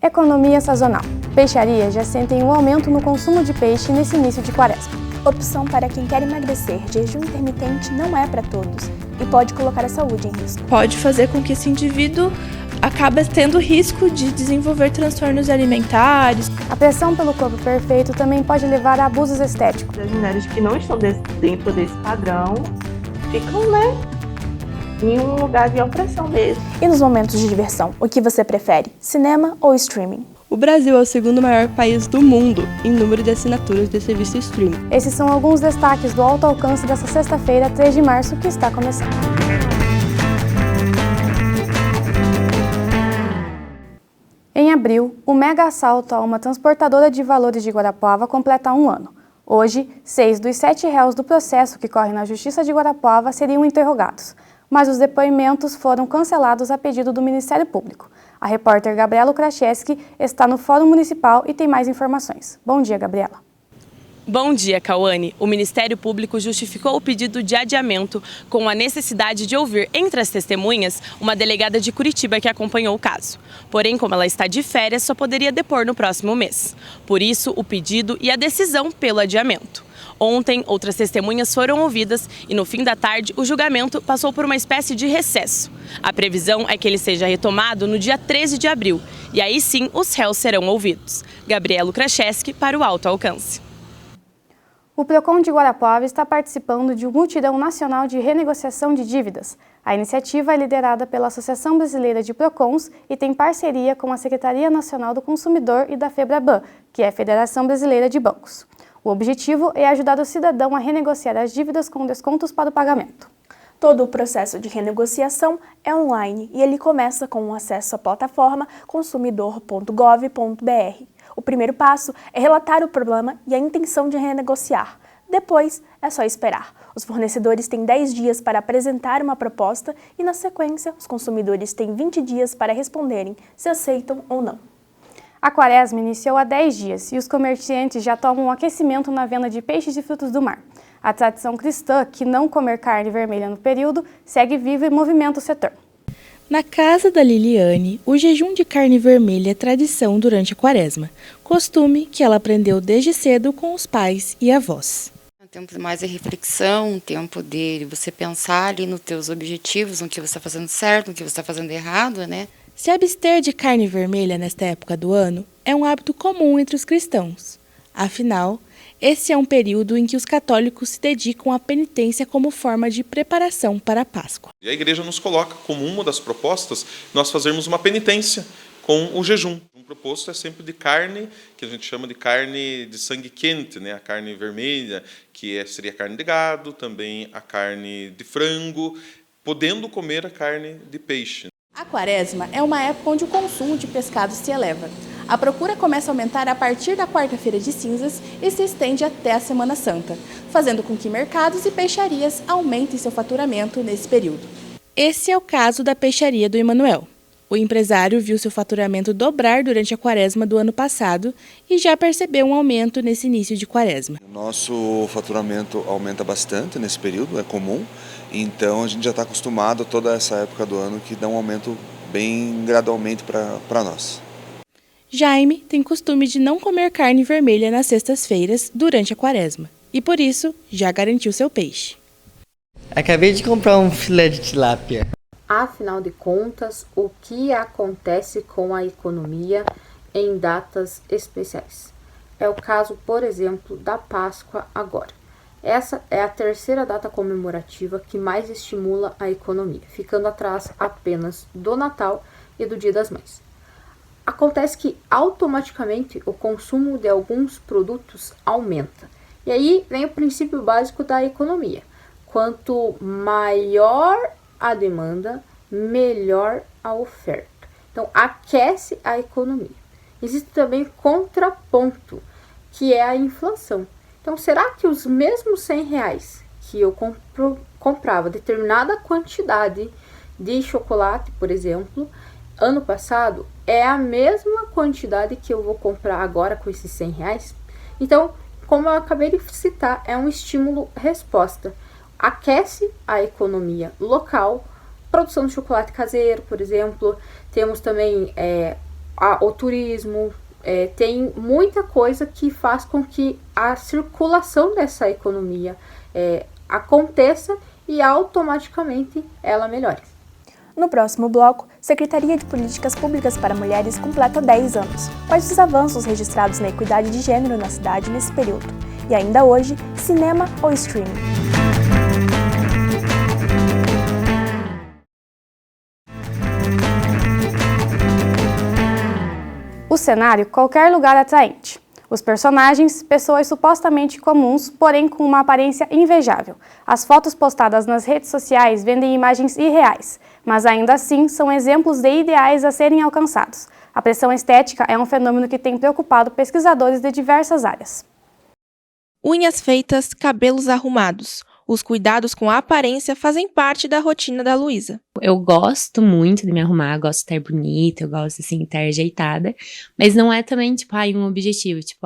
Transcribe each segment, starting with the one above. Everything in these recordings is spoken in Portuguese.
Economia sazonal. Peixarias já sentem um aumento no consumo de peixe nesse início de quaresma. Opção para quem quer emagrecer, jejum intermitente não é para todos e pode colocar a saúde em risco. Pode fazer com que esse indivíduo acabe tendo risco de desenvolver transtornos alimentares. A pressão pelo corpo perfeito também pode levar a abusos estéticos. As mulheres que não estão dentro desse padrão ficam, em um lugar de opressão mesmo. E nos momentos de diversão, o que você prefere, cinema ou streaming? O Brasil é o segundo maior país do mundo em número de assinaturas de serviço streaming. Esses são alguns destaques do Alto Alcance desta sexta-feira, 3 de março, que está começando. Em abril, o mega assalto a uma transportadora de valores de Guarapuava completa 1 ano. Hoje, 6 dos 7 réus do processo que corre na Justiça de Guarapuava seriam interrogados, mas os depoimentos foram cancelados a pedido do Ministério Público. A repórter Gabriela Kracheski está no Fórum Municipal e tem mais informações. Bom dia, Gabriela. Bom dia, Cauane. O Ministério Público justificou o pedido de adiamento com a necessidade de ouvir entre as testemunhas uma delegada de Curitiba que acompanhou o caso. Porém, como ela está de férias, só poderia depor no próximo mês. Por isso, o pedido e a decisão pelo adiamento. Ontem, outras testemunhas foram ouvidas e no fim da tarde o julgamento passou por uma espécie de recesso. A previsão é que ele seja retomado no dia 13 de abril e aí sim os réus serão ouvidos. Gabriela Kracheski para o Alto Alcance. O Procon de Guarapuava está participando de um mutirão nacional de renegociação de dívidas. A iniciativa é liderada pela Associação Brasileira de Procons e tem parceria com a Secretaria Nacional do Consumidor e da FEBRABAN, que é a Federação Brasileira de Bancos. O objetivo é ajudar o cidadão a renegociar as dívidas com descontos para o pagamento. Todo o processo de renegociação é online e ele começa com o acesso à plataforma consumidor.gov.br. O primeiro passo é relatar o problema e a intenção de renegociar. Depois, é só esperar. Os fornecedores têm 10 dias para apresentar uma proposta e, na sequência, os consumidores têm 20 dias para responderem se aceitam ou não. A quaresma iniciou há 10 dias e os comerciantes já tomam um aquecimento na venda de peixes e frutos do mar. A tradição cristã, que não comer carne vermelha no período, segue viva e movimenta o setor. Na casa da Liliane, o jejum de carne vermelha é tradição durante a quaresma, costume que ela aprendeu desde cedo com os pais e avós. Um tempo mais de reflexão, um tempo de você pensar ali nos teus objetivos, no que você está fazendo certo, no que você está fazendo errado, né? Se abster de carne vermelha nesta época do ano é um hábito comum entre os cristãos. Afinal, esse é um período em que os católicos se dedicam à penitência como forma de preparação para a Páscoa. E a igreja nos coloca como uma das propostas nós fazermos uma penitência com o jejum. Um proposto é sempre de carne, que a gente chama de carne de sangue quente, né? A carne vermelha, que seria a carne de gado, também a carne de frango, podendo comer a carne de peixe. A quaresma é uma época onde o consumo de pescado se eleva. A procura começa a aumentar a partir da quarta-feira de cinzas e se estende até a Semana Santa, fazendo com que mercados e peixarias aumentem seu faturamento nesse período. Esse é o caso da peixaria do Emanuel. O empresário viu seu faturamento dobrar durante a quaresma do ano passado e já percebeu um aumento nesse início de quaresma. Nosso faturamento aumenta bastante nesse período, é comum. Então a gente já está acostumado a toda essa época do ano que dá um aumento bem gradualmente para nós. Jaime tem costume de não comer carne vermelha nas sextas-feiras durante a quaresma e por isso já garantiu seu peixe. Acabei de comprar um filé de tilápia. Afinal de contas, o que acontece com a economia em datas especiais? É o caso, por exemplo, da Páscoa agora. Essa é a terceira data comemorativa que mais estimula a economia, ficando atrás apenas do Natal e do Dia das Mães. Acontece que automaticamente o consumo de alguns produtos aumenta. E aí vem o princípio básico da economia. Quanto maior a demanda, melhor a oferta. Então, aquece a economia. Existe também contraponto, que é a inflação. Então, será que os mesmos R$100 que eu comprava determinada quantidade de chocolate, por exemplo, ano passado, é a mesma quantidade que eu vou comprar agora com esses R$100? Então, como eu acabei de citar, é um estímulo-resposta. Aquece a economia local, produção de chocolate caseiro, por exemplo. Temos também o turismo, tem muita coisa que faz com que a circulação dessa economia aconteça e automaticamente ela melhore. No próximo bloco, Secretaria de Políticas Públicas para Mulheres completa 10 anos. Quais os avanços registrados na equidade de gênero na cidade nesse período? E ainda hoje, cinema ou streaming? O cenário, qualquer lugar atraente. Os personagens, pessoas supostamente comuns, porém com uma aparência invejável. As fotos postadas nas redes sociais vendem imagens irreais, mas ainda assim são exemplos de ideais a serem alcançados. A pressão estética é um fenômeno que tem preocupado pesquisadores de diversas áreas. Unhas feitas, cabelos arrumados. Os cuidados com a aparência fazem parte da rotina da Luísa. Eu gosto muito de me arrumar, gosto de estar bonita, eu gosto, assim, de estar ajeitada, mas não é também, tipo, um objetivo, tipo,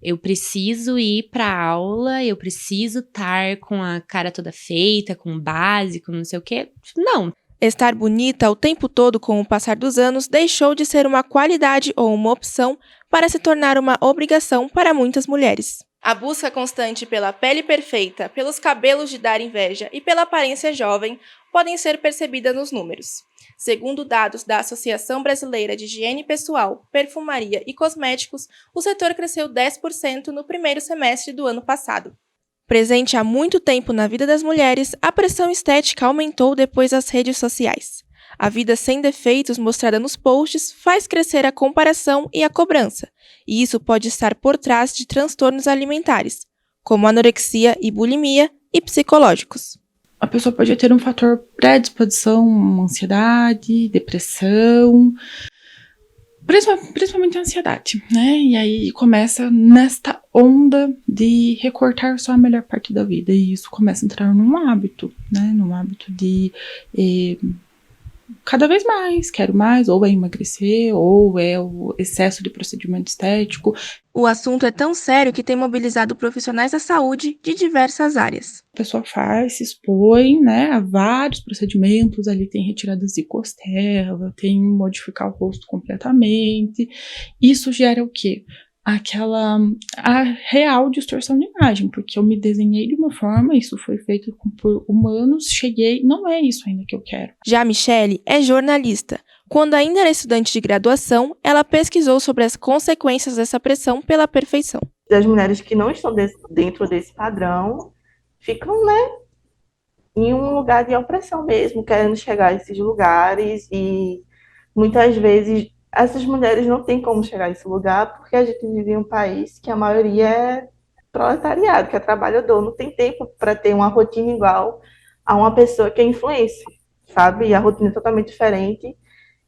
eu preciso ir pra aula, eu preciso estar com a cara toda feita, com base, com não sei o quê, não. Estar bonita o tempo todo com o passar dos anos deixou de ser uma qualidade ou uma opção para se tornar uma obrigação para muitas mulheres. A busca constante pela pele perfeita, pelos cabelos de dar inveja e pela aparência jovem podem ser percebidas nos números. Segundo dados da Associação Brasileira de Higiene Pessoal, Perfumaria e Cosméticos, o setor cresceu 10% no primeiro semestre do ano passado. Presente há muito tempo na vida das mulheres, a pressão estética aumentou depois das redes sociais. A vida sem defeitos mostrada nos posts faz crescer a comparação e a cobrança, e isso pode estar por trás de transtornos alimentares, como anorexia e bulimia, e psicológicos. A pessoa pode ter um fator predisposição, ansiedade, depressão, principalmente a ansiedade, né? E aí começa nesta onda de recortar só a melhor parte da vida, e isso começa a entrar num hábito, né? Num hábito de cada vez mais, quero mais, ou é emagrecer, ou é o excesso de procedimento estético. O assunto é tão sério que tem mobilizado profissionais da saúde de diversas áreas. A pessoa se expõe, né, a vários procedimentos, ali tem retiradas de costela, tem modificar o rosto completamente. Isso gera o quê? A real distorção de imagem, porque eu me desenhei de uma forma, isso foi feito por humanos, cheguei, não é isso ainda que eu quero. Já a Michele é jornalista. Quando ainda era estudante de graduação, ela pesquisou sobre as consequências dessa pressão pela perfeição. As mulheres que não estão dentro desse padrão ficam, né, em um lugar de opressão mesmo, querendo chegar a esses lugares, e muitas vezes essas mulheres não têm como chegar a esse lugar porque a gente vive em um país que a maioria é proletariado, que é trabalhador, não tem tempo para ter uma rotina igual a uma pessoa que é influencer, sabe? E a rotina é totalmente diferente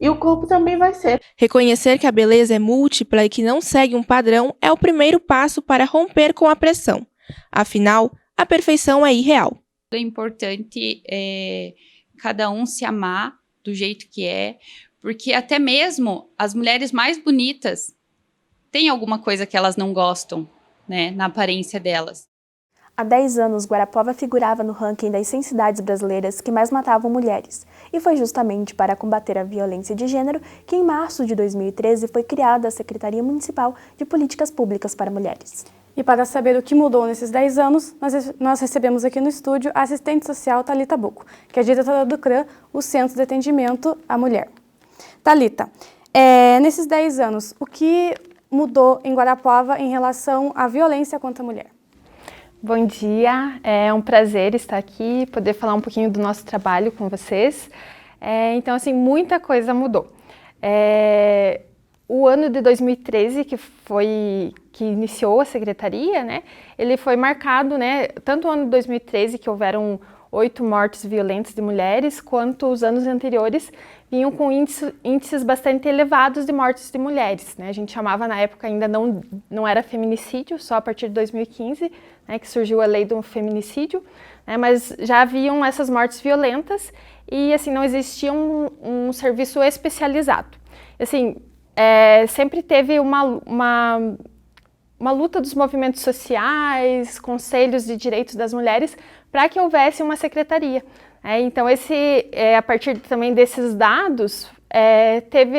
e o corpo também vai ser. Reconhecer que a beleza é múltipla e que não segue um padrão é o primeiro passo para romper com a pressão. Afinal, a perfeição é irreal. É importante cada um se amar do jeito que é, porque até mesmo as mulheres mais bonitas têm alguma coisa que elas não gostam, né, na aparência delas. Há 10 anos, Guarapuava figurava no ranking das 100 cidades brasileiras que mais matavam mulheres. E foi justamente para combater a violência de gênero que, em março de 2013, foi criada a Secretaria Municipal de Políticas Públicas para Mulheres. E para saber o que mudou nesses 10 anos, nós recebemos aqui no estúdio a assistente social Thalita Bucco, que é diretora do CRAM, o Centro de Atendimento à Mulher. Thalita, nesses 10 anos, o que mudou em Guarapuava em relação à violência contra a mulher? Bom dia, é um prazer estar aqui, poder falar um pouquinho do nosso trabalho com vocês. Então, assim, muita coisa mudou. O ano de 2013, que iniciou a secretaria, né, ele foi marcado, né, tanto o ano de 2013, que houveram 8 mortes violentas de mulheres, quanto os anos anteriores vinham com índices bastante elevados de mortes de mulheres, né? A gente chamava na época, ainda não era feminicídio, só a partir de 2015, né, que surgiu a lei do feminicídio, né, mas já haviam essas mortes violentas e assim, não existia um serviço especializado. Assim, sempre teve uma luta dos movimentos sociais, conselhos de direitos das mulheres, para que houvesse uma secretaria. Então, a partir também desses dados, teve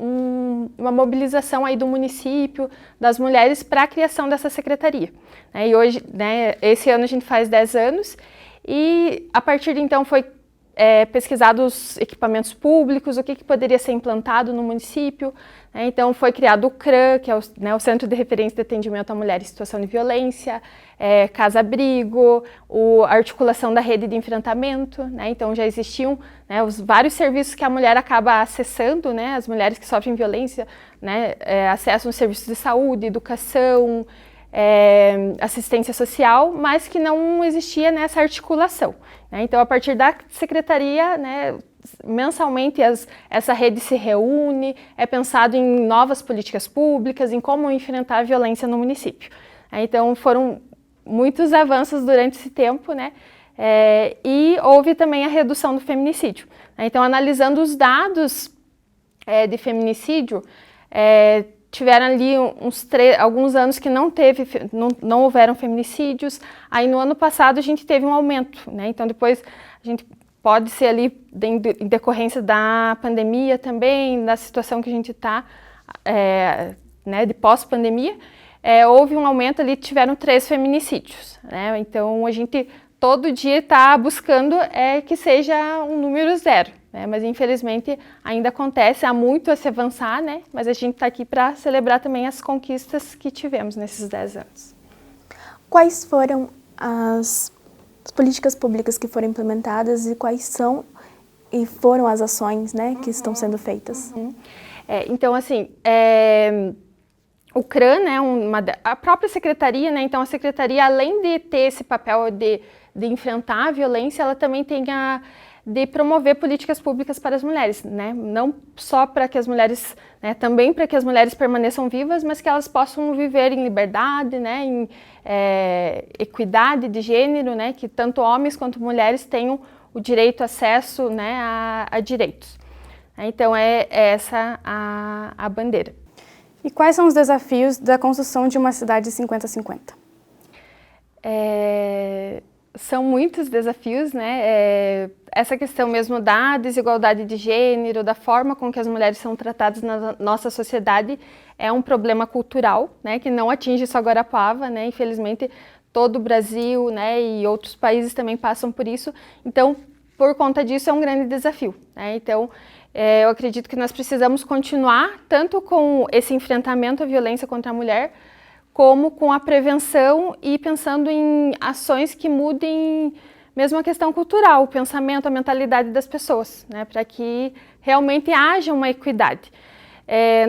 um uma mobilização aí do município, das mulheres, para a criação dessa secretaria. E hoje, né, esse ano a gente faz 10 anos, e a partir de então foi pesquisado os equipamentos públicos, o que poderia ser implantado no município. Então foi criado o CRAM, que é o Centro de Referência de Atendimento à Mulher em Situação de Violência, Casa-Abrigo, a articulação da rede de enfrentamento. Então já existiam, né, os vários serviços que a mulher acaba acessando, né, as mulheres que sofrem violência, né, acessam os serviços de saúde, educação, assistência social, mas que não existia nessa articulação. Então, a partir da secretaria, né, mensalmente essa rede se reúne, é pensado em novas políticas públicas, em como enfrentar a violência no município. Então, foram muitos avanços durante esse tempo, né, e houve também a redução do feminicídio. Então, analisando os dados de feminicídio, tiveram ali alguns anos que não houveram feminicídios. Aí no ano passado a gente teve um aumento, né? Então depois a gente pode ser ali em decorrência da pandemia também, da situação que a gente está, né, de pós-pandemia, houve um aumento ali, tiveram 3 feminicídios, né? Então a gente todo dia está buscando que seja um número 0. Mas infelizmente ainda acontece, há muito a se avançar, né? Mas a gente está aqui para celebrar também as conquistas que tivemos nesses 10 anos. Quais foram as políticas públicas que foram implementadas e quais são e foram as ações, né, que estão sendo feitas? Então, assim, o CRAM, né, a própria secretaria, né, então a secretaria, além de ter esse papel de enfrentar a violência, ela também tem de promover políticas públicas para as mulheres, né? Não só para que as mulheres, né, também para que as mulheres permaneçam vivas, mas que elas possam viver em liberdade, né, em equidade de gênero, né, que tanto homens quanto mulheres tenham o direito, acesso, né, a direitos. Então é essa a bandeira. E quais são os desafios da construção de uma cidade 50-50? São muitos desafios, né? Essa questão mesmo da desigualdade de gênero, da forma com que as mulheres são tratadas na nossa sociedade, é um problema cultural, né? Que não atinge só Guarapuava, né? Infelizmente, todo o Brasil, né? E outros países também passam por isso. Então, por conta disso, é um grande desafio, né? Então, eu acredito que nós precisamos continuar tanto com esse enfrentamento à violência contra a mulher, como com a prevenção e pensando em ações que mudem mesmo a questão cultural, o pensamento, a mentalidade das pessoas, né, para que realmente haja uma equidade.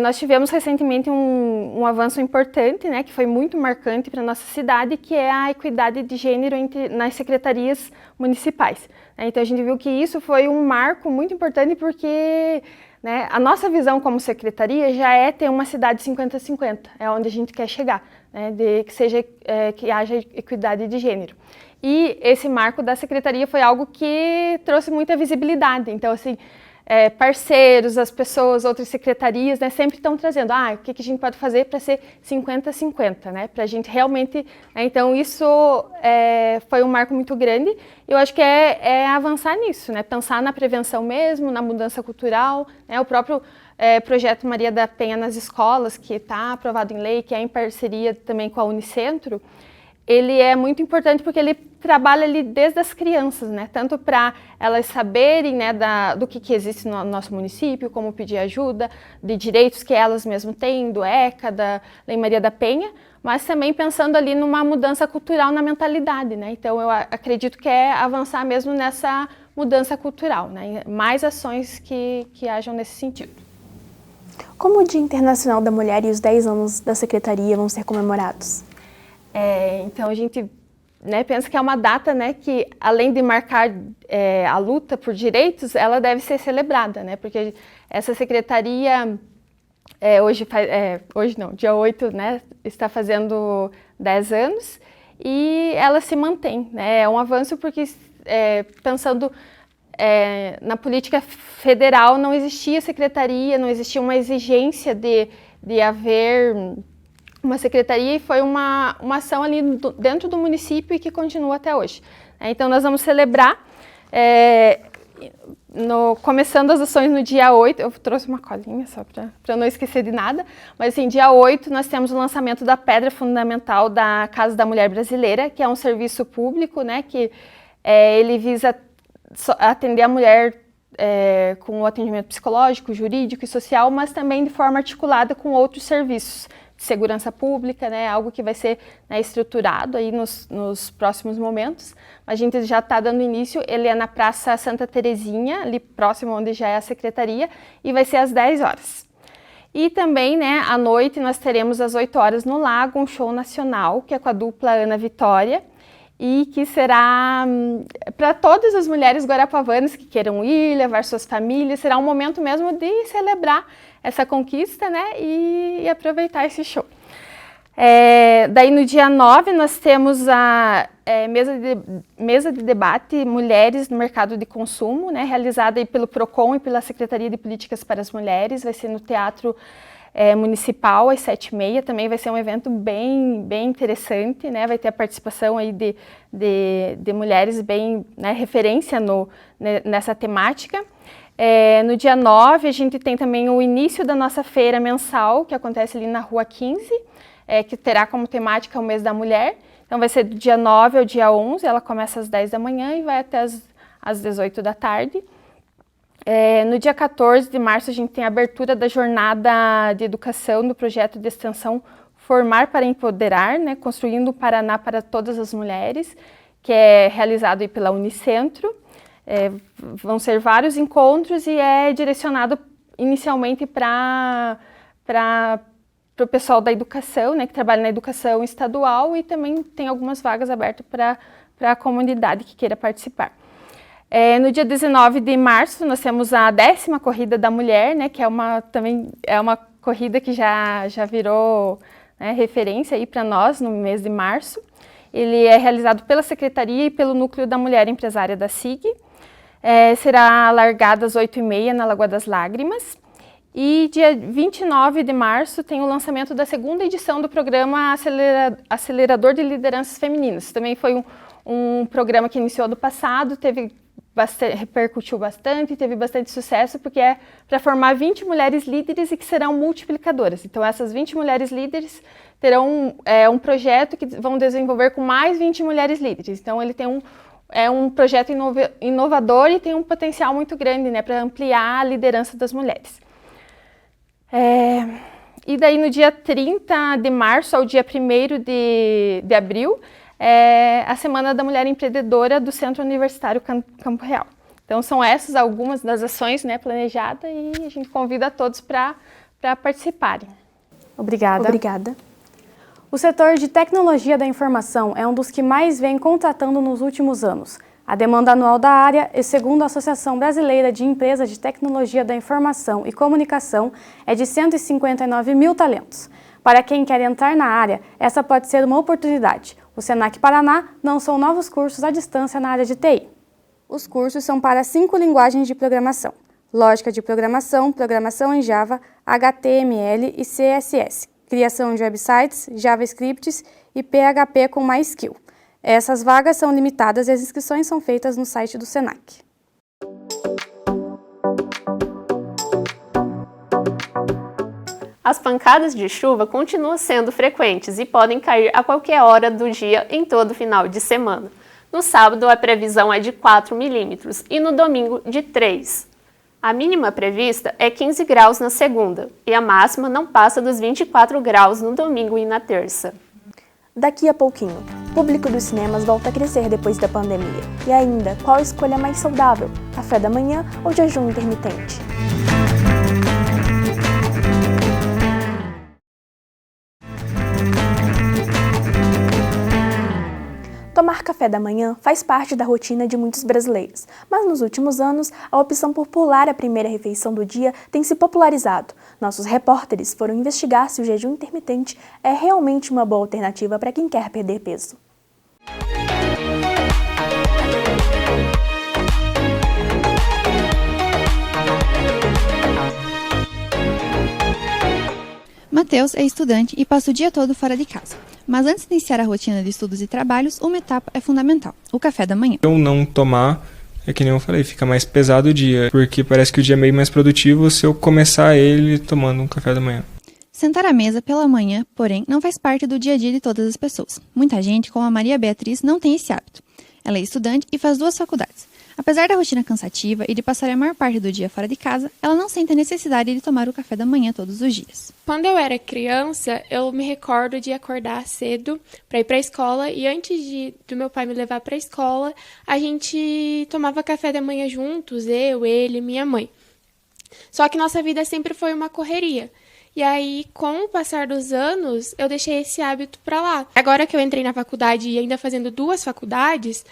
Nós tivemos recentemente um avanço importante, né, que foi muito marcante para a nossa cidade, que é a equidade de gênero nas secretarias municipais. Então a gente viu que isso foi um marco muito importante porque, né, a nossa visão como secretaria já é ter uma cidade 50-50, é onde a gente quer chegar, né, que haja equidade de gênero. E esse marco da secretaria foi algo que trouxe muita visibilidade. Então, assim, parceiros, as pessoas, outras secretarias, né, sempre estão trazendo, o que a gente pode fazer para ser 50-50, né, para a gente realmente... Então, isso foi um marco muito grande. Eu acho que é avançar nisso, né, pensar na prevenção mesmo, na mudança cultural, né, o próprio projeto Maria da Penha nas escolas, que está aprovado em lei, que é em parceria também com a Unicentro, ele é muito importante porque ele trabalha ali desde as crianças, né? Tanto para elas saberem, né, do que existe no nosso município, como pedir ajuda, de direitos que elas mesmas têm, do ECA, da Lei Maria da Penha, mas também pensando ali numa mudança cultural na mentalidade, né? Então eu acredito que é avançar mesmo nessa mudança cultural, né? Mais ações que hajam nesse sentido. Como o Dia Internacional da Mulher e os 10 anos da Secretaria vão ser comemorados? Então a gente, né, pensa que é uma data, né, que além de marcar a luta por direitos, ela deve ser celebrada, né, porque essa secretaria hoje não, dia 8, né, está fazendo 10 anos e ela se mantém, né, é um avanço porque pensando na política federal não existia secretaria, não existia uma exigência de haver uma secretaria e foi uma ação ali dentro do município e que continua até hoje. Então nós vamos celebrar começando as ações no dia 8, eu trouxe uma colinha só para não esquecer de nada, mas assim, dia 8 nós temos o lançamento da Pedra Fundamental da Casa da Mulher Brasileira, que é um serviço público, né, que ele visa atender a mulher com o atendimento psicológico, jurídico e social, mas também de forma articulada com outros serviços de segurança pública, né, algo que vai ser, né, estruturado aí nos próximos momentos. A gente já está dando início, ele é na Praça Santa Terezinha, ali próximo onde já é a secretaria, e vai ser às 10 horas. E também, né, à noite nós teremos às 8 horas no Lago um show nacional, que é com a dupla Ana Vitória, e que será para todas as mulheres guarapavanas que queiram ir, levar suas famílias, será um momento mesmo de celebrar essa conquista, né, e aproveitar esse show. Daí no dia 9 nós temos a mesa de debate Mulheres no Mercado de Consumo, né, realizada aí pelo PROCON e pela Secretaria de Políticas para as Mulheres, vai ser no Teatro Municipal às 7h30, também vai ser um evento bem interessante, né, vai ter a participação aí de mulheres bem, né, referência nessa temática. No dia 9 a gente tem também o início da nossa feira mensal, que acontece ali na Rua 15, que terá como temática o mês da mulher. Então vai ser do dia 9 ao dia 11, ela começa às 10 da manhã e vai até às 18 da tarde. No dia 14 de março a gente tem a abertura da jornada de educação do projeto de extensão Formar para Empoderar, né, Construindo o Paraná para Todas as Mulheres, que é realizado aí pela Unicentro. Vão ser vários encontros e é direcionado inicialmente para o pessoal da educação, né, que trabalha na educação estadual, e também tem algumas vagas abertas para a comunidade que queira participar. No dia 19 de março nós temos a 10ª Corrida da Mulher, né, que também é uma corrida que já virou, né, referência aí para nós no mês de março. Ele é realizado pela Secretaria e pelo Núcleo da Mulher Empresária da SIG. Será largado às 8h30 na Lagoa das Lágrimas. E dia 29 de março tem o lançamento da 2ª edição do programa Acelerador de Lideranças Femininas. Também foi um programa que iniciou do passado, repercutiu bastante, teve bastante sucesso, porque é para formar 20 mulheres líderes e que serão multiplicadoras. Então essas 20 mulheres líderes terão um projeto que vão desenvolver com mais 20 mulheres líderes. Então ele tem um projeto inovador e tem um potencial muito grande, né, para ampliar a liderança das mulheres. E daí no dia 30 de março ao dia 1º de abril, a Semana da Mulher Empreendedora do Centro Universitário Campo Real. Então são essas algumas das ações, né, planejadas, e a gente convida a todos para participarem. Obrigada. O setor de tecnologia da informação é um dos que mais vem contratando nos últimos anos. A demanda anual da área, segundo a Associação Brasileira de Empresas de Tecnologia da Informação e Comunicação, é de 159 mil talentos. Para quem quer entrar na área, essa pode ser uma oportunidade. O Senac Paraná lançou novos cursos à distância na área de TI. Os cursos são para 5 linguagens de programação: lógica de programação, programação em Java, HTML e CSS, criação de websites, JavaScript e PHP com MySQL. Essas vagas são limitadas e as inscrições são feitas no site do Senac. As pancadas de chuva continuam sendo frequentes e podem cair a qualquer hora do dia em todo o final de semana. No sábado, a previsão é de 4 milímetros e no domingo, de 3. A mínima prevista é 15 graus na segunda e a máxima não passa dos 24 graus no domingo e na terça. Daqui a pouquinho, o público dos cinemas volta a crescer depois da pandemia. E ainda, qual a escolha mais saudável? Café da manhã ou jejum intermitente? Tomar café da manhã faz parte da rotina de muitos brasileiros, mas nos últimos anos, a opção por pular a primeira refeição do dia tem se popularizado. Nossos repórteres foram investigar se o jejum intermitente é realmente uma boa alternativa para quem quer perder peso. Matheus é estudante e passa o dia todo fora de casa. Mas antes de iniciar a rotina de estudos e trabalhos, uma etapa é fundamental: o café da manhã. Eu não tomar É que nem eu falei, fica mais pesado o dia, porque parece que o dia é meio mais produtivo se eu começar ele tomando um café da manhã. Sentar à mesa pela manhã, porém, não faz parte do dia a dia de todas as pessoas. Muita gente, como a Maria Beatriz, não tem esse hábito. Ela é estudante e faz 2 faculdades. Apesar da rotina cansativa e de passar a maior parte do dia fora de casa, ela não sente a necessidade de tomar o café da manhã todos os dias. Quando eu era criança, eu me recordo de acordar cedo para ir para a escola e antes do meu pai me levar para a escola, a gente tomava café da manhã juntos, eu, ele e minha mãe. Só que nossa vida sempre foi uma correria. E aí, com o passar dos anos, eu deixei esse hábito para lá. Agora que eu entrei na faculdade e ainda fazendo 2 faculdades,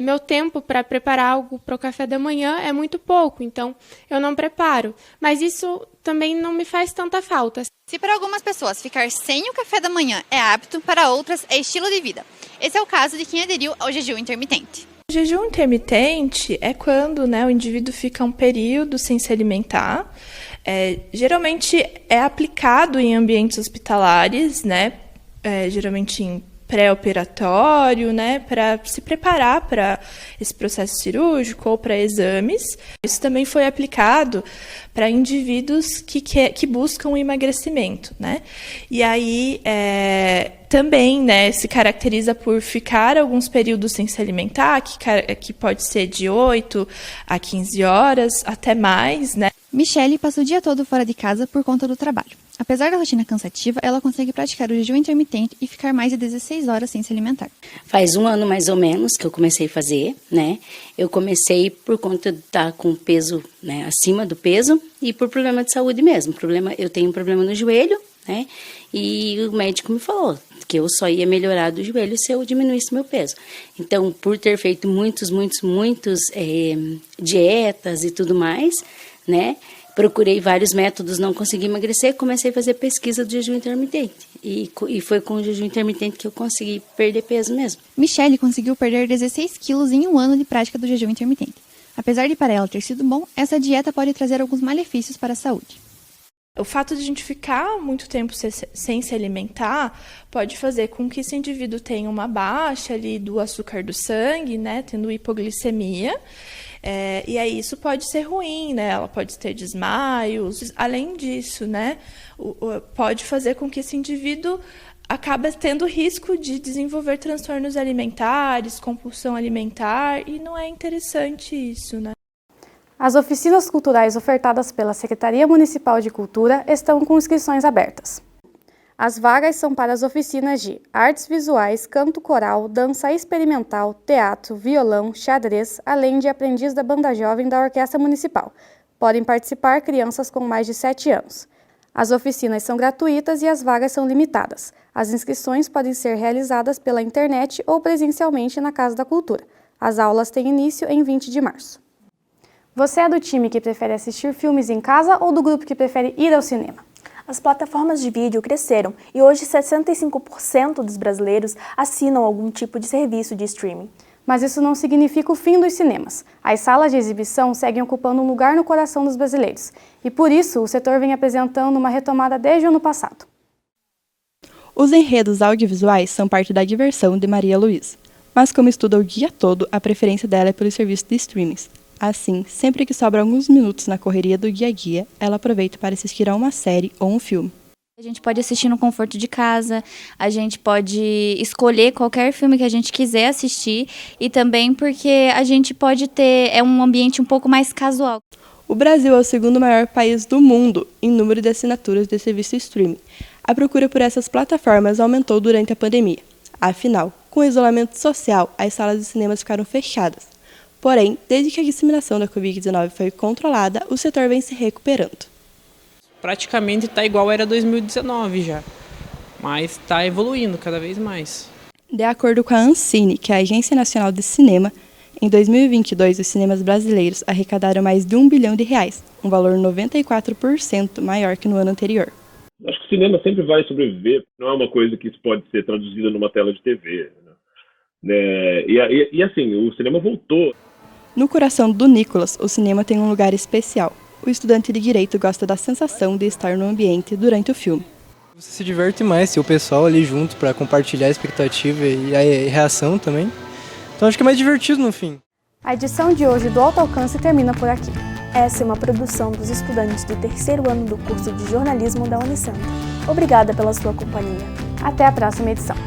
meu tempo para preparar algo para o café da manhã é muito pouco, então eu não preparo. Mas isso também não me faz tanta falta. Se para algumas pessoas ficar sem o café da manhã é hábito, para outras é estilo de vida. Esse é o caso de quem aderiu ao jejum intermitente. O jejum intermitente é quando, o indivíduo fica um período sem se alimentar. Geralmente é aplicado em ambientes hospitalares, geralmente em pré-operatório, para se preparar para esse processo cirúrgico ou para exames. Isso também foi aplicado para indivíduos que buscam o emagrecimento, E aí também, se caracteriza por ficar alguns períodos sem se alimentar, que pode ser de 8 a 15 horas, até mais, Michele passa o dia todo fora de casa por conta do trabalho. Apesar da rotina cansativa, ela consegue praticar o jejum intermitente e ficar mais de 16 horas sem se alimentar. Faz 1 ano mais ou menos que eu comecei a fazer, Eu comecei por conta de estar com peso, acima do peso e por problema de saúde mesmo. Eu tenho um problema no joelho, E o médico me falou que eu só ia melhorar do joelho se eu diminuísse meu peso. Então, por ter feito muitos dietas e tudo mais, procurei vários métodos, não consegui emagrecer, comecei a fazer pesquisa do jejum intermitente. E foi com o jejum intermitente que eu consegui perder peso mesmo. Michele conseguiu perder 16 quilos em 1 ano de prática do jejum intermitente. Apesar de para ela ter sido bom, essa dieta pode trazer alguns malefícios para a saúde. O fato de a gente ficar muito tempo sem se alimentar pode fazer com que esse indivíduo tenha uma baixa ali do açúcar do sangue, tendo hipoglicemia. E aí isso pode ser ruim, Ela pode ter desmaios. Além disso, pode fazer com que esse indivíduo acabe tendo risco de desenvolver transtornos alimentares, compulsão alimentar, e não é interessante isso, As oficinas culturais ofertadas pela Secretaria Municipal de Cultura estão com inscrições abertas. As vagas são para as oficinas de artes visuais, canto coral, dança experimental, teatro, violão, xadrez, além de aprendiz da banda jovem da Orquestra Municipal. Podem participar crianças com mais de 7 anos. As oficinas são gratuitas e as vagas são limitadas. As inscrições podem ser realizadas pela internet ou presencialmente na Casa da Cultura. As aulas têm início em 20 de março. Você é do time que prefere assistir filmes em casa ou do grupo que prefere ir ao cinema? As plataformas de vídeo cresceram e hoje 65% dos brasileiros assinam algum tipo de serviço de streaming. Mas isso não significa o fim dos cinemas. As salas de exibição seguem ocupando um lugar no coração dos brasileiros. E por isso o setor vem apresentando uma retomada desde o ano passado. Os enredos audiovisuais são parte da diversão de Maria Luísa. Mas como estuda o dia todo, a preferência dela é pelo serviço de streamings. Assim, sempre que sobra alguns minutos na correria do dia a dia, ela aproveita para assistir a uma série ou um filme. A gente pode assistir no conforto de casa, a gente pode escolher qualquer filme que a gente quiser assistir e também porque a gente pode ter um ambiente um pouco mais casual. O Brasil é o segundo maior país do mundo em número de assinaturas de serviço streaming. A procura por essas plataformas aumentou durante a pandemia. Afinal, com o isolamento social, as salas de cinemas ficaram fechadas. Porém, desde que a disseminação da Covid-19 foi controlada, o setor vem se recuperando. Praticamente está igual era 2019 já, mas está evoluindo cada vez mais. De acordo com a Ancine, que é a Agência Nacional de Cinema, em 2022 os cinemas brasileiros arrecadaram mais de R$1 bilhão, um valor 94% maior que no ano anterior. Acho que o cinema sempre vai sobreviver, não é uma coisa que pode ser traduzida numa tela de TV. E assim, o cinema voltou. No coração do Nicolas, o cinema tem um lugar especial. O estudante de Direito gosta da sensação de estar no ambiente durante o filme. Você se diverte mais, se o pessoal ali junto para compartilhar a expectativa e a reação também. Então acho que é mais divertido no fim. A edição de hoje do Alto Alcance termina por aqui. Essa é uma produção dos estudantes do 3º ano do curso de jornalismo da Unicentro. Obrigada pela sua companhia. Até a próxima edição.